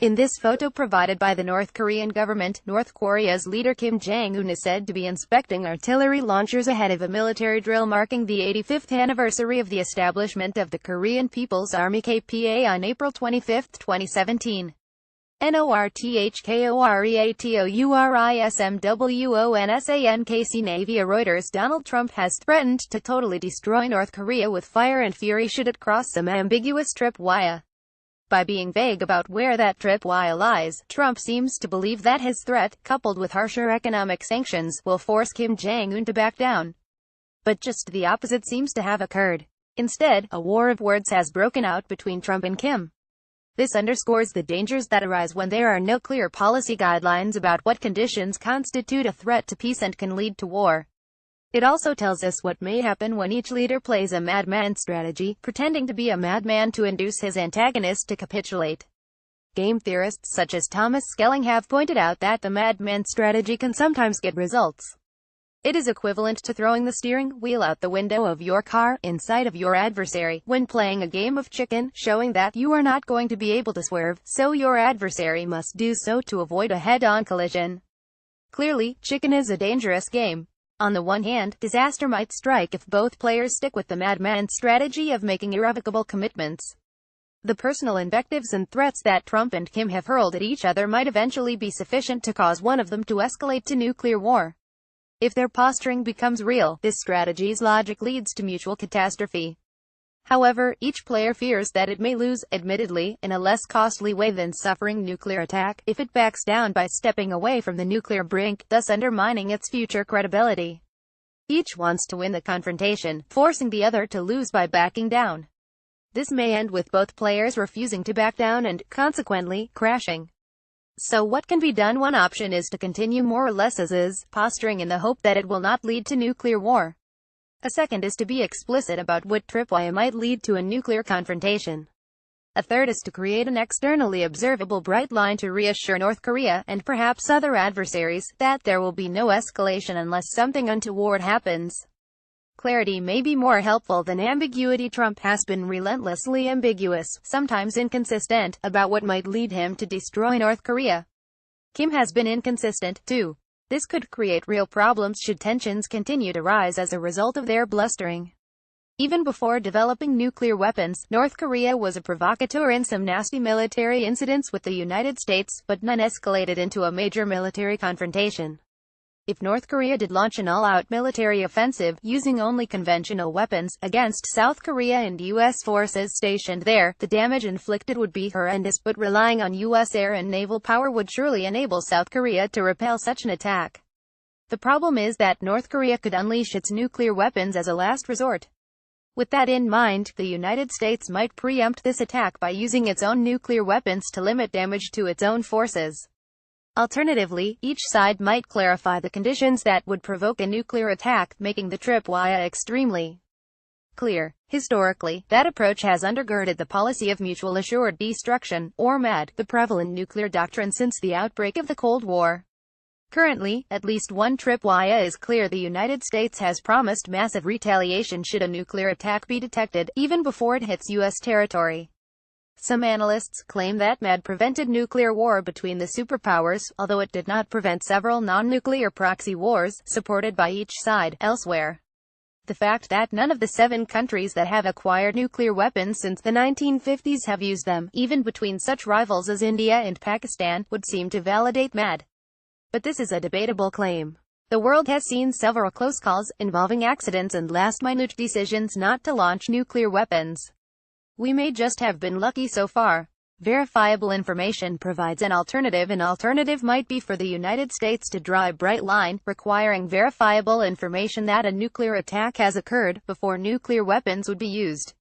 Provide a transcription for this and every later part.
In this photo provided by the North Korean government, North Korea's leader Kim Jong Un is said to be inspecting artillery launchers ahead of a military drill marking the 85th anniversary of the establishment of the Korean People's Army KPA on April 25, 2017. NORTHKOREATOURISMWONSANKC Navy Reuters. Donald Trump has threatened to totally destroy North Korea with fire and fury should it cross some ambiguous tripwire. By being vague about where that tripwire lies, Trump seems to believe that his threat, coupled with harsher economic sanctions, will force Kim Jong Un to back down. But just the opposite seems to have occurred. Instead, a war of words has broken out between Trump and Kim. This underscores the dangers that arise when there are no clear policy guidelines about what conditions constitute a threat to peace and can lead to war. It also tells us what may happen when each leader plays a madman strategy, pretending to be a madman to induce his antagonist to capitulate. Game theorists such as Thomas Schelling have pointed out that the madman strategy can sometimes get results. It is equivalent to throwing the steering wheel out the window of your car, in sight of your adversary, when playing a game of chicken, showing that you are not going to be able to swerve, so your adversary must do so to avoid a head-on collision. Clearly, chicken is a dangerous game. On the one hand, disaster might strike if both players stick with the madman strategy of making irrevocable commitments. The personal invectives and threats that Trump and Kim have hurled at each other might eventually be sufficient to cause one of them to escalate to nuclear war. If their posturing becomes real, this strategy's logic leads to mutual catastrophe. However, each player fears that it may lose, admittedly, in a less costly way than suffering nuclear attack, if it backs down by stepping away from the nuclear brink, thus undermining its future credibility. Each wants to win the confrontation, forcing the other to lose by backing down. This may end with both players refusing to back down and, consequently, crashing. So what can be done? One option is to continue more or less as is, posturing in the hope that it will not lead to nuclear war. A second is to be explicit about what tripwire might lead to a nuclear confrontation. A third is to create an externally observable bright line to reassure North Korea, and perhaps other adversaries, that there will be no escalation unless something untoward happens. Clarity may be more helpful than ambiguity. Trump has been relentlessly ambiguous, sometimes inconsistent, about what might lead him to destroy North Korea. Kim has been inconsistent, too. This could create real problems should tensions continue to rise as a result of their blustering. Even before developing nuclear weapons, North Korea was a provocateur in some nasty military incidents with the United States, but none escalated into a major military confrontation. If North Korea did launch an all-out military offensive, using only conventional weapons, against South Korea and U.S. forces stationed there, the damage inflicted would be horrendous, but relying on U.S. air and naval power would surely enable South Korea to repel such an attack. The problem is that North Korea could unleash its nuclear weapons as a last resort. With that in mind, the United States might preempt this attack by using its own nuclear weapons to limit damage to its own forces. Alternatively, each side might clarify the conditions that would provoke a nuclear attack, making the tripwire extremely clear. Historically, that approach has undergirded the policy of mutual assured destruction, or MAD, the prevalent nuclear doctrine since the outbreak of the Cold War. Currently, at least one tripwire is clear. The United States has promised massive retaliation should a nuclear attack be detected, even before it hits U.S. territory. Some analysts claim that MAD prevented nuclear war between the superpowers, although it did not prevent several non-nuclear proxy wars, supported by each side, elsewhere. The fact that none of the 7 countries that have acquired nuclear weapons since the 1950s have used them, even between such rivals as India and Pakistan, would seem to validate MAD. But this is a debatable claim. The world has seen several close calls, involving accidents and last-minute decisions not to launch nuclear weapons. We may just have been lucky so far. Verifiable information provides an alternative. An alternative might be for the United States to draw a bright line, requiring verifiable information that a nuclear attack has occurred, before nuclear weapons would be used.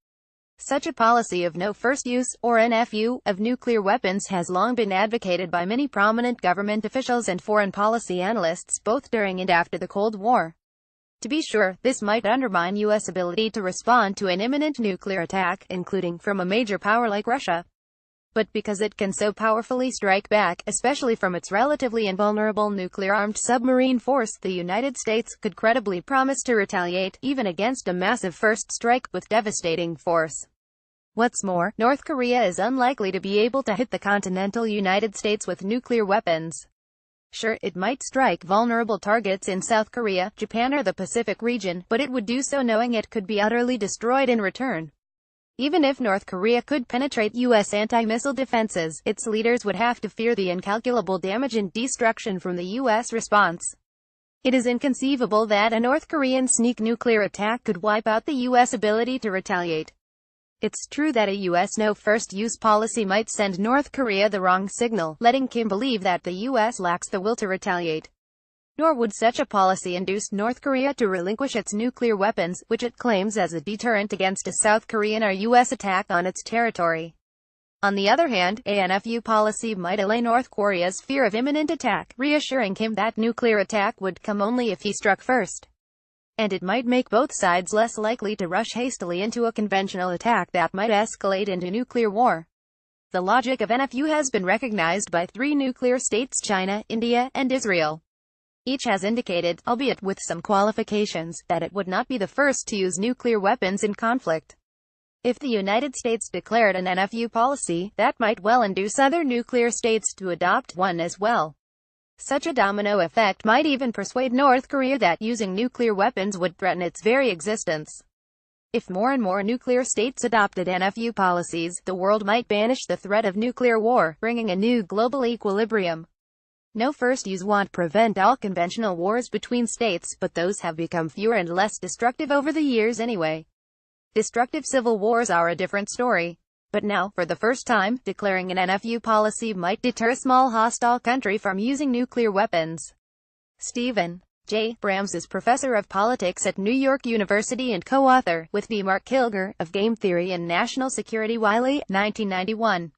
Such a policy of no first use, or NFU, of nuclear weapons has long been advocated by many prominent government officials and foreign policy analysts, both during and after the Cold War. To be sure, this might undermine U.S. ability to respond to an imminent nuclear attack, including from a major power like Russia. But because it can so powerfully strike back, especially from its relatively invulnerable nuclear-armed submarine force, the United States could credibly promise to retaliate, even against a massive first strike, with devastating force. What's more, North Korea is unlikely to be able to hit the continental United States with nuclear weapons. Sure, it might strike vulnerable targets in South Korea, Japan or the Pacific region, but it would do so knowing it could be utterly destroyed in return. Even if North Korea could penetrate U.S. anti-missile defenses, its leaders would have to fear the incalculable damage and destruction from the U.S. response. It is inconceivable that a North Korean sneak nuclear attack could wipe out the U.S. ability to retaliate. It's true that a U.S. no-first-use policy might send North Korea the wrong signal, letting Kim believe that the U.S. lacks the will to retaliate. Nor would such a policy induce North Korea to relinquish its nuclear weapons, which it claims as a deterrent against a South Korean or U.S. attack on its territory. On the other hand, a NFU policy might allay North Korea's fear of imminent attack, reassuring Kim that nuclear attack would come only if he struck first. And it might make both sides less likely to rush hastily into a conventional attack that might escalate into nuclear war. The logic of NFU has been recognized by 3 nuclear states: China, India, and Israel. Each has indicated, albeit with some qualifications, that it would not be the first to use nuclear weapons in conflict. If the United States declared an NFU policy, that might well induce other nuclear states to adopt one as well. Such a domino effect might even persuade North Korea that using nuclear weapons would threaten its very existence. If more and more nuclear states adopted NFU policies, the world might banish the threat of nuclear war, bringing a new global equilibrium. No first use won't prevent all conventional wars between states, but those have become fewer and less destructive over the years anyway. Destructive civil wars are a different story. But now, for the first time, declaring an NFU policy might deter a small hostile country from using nuclear weapons. Stephen J. Brams is professor of politics at New York University and co-author, with D. Mark Kilger, of Game Theory and National Security. Wiley, 1991.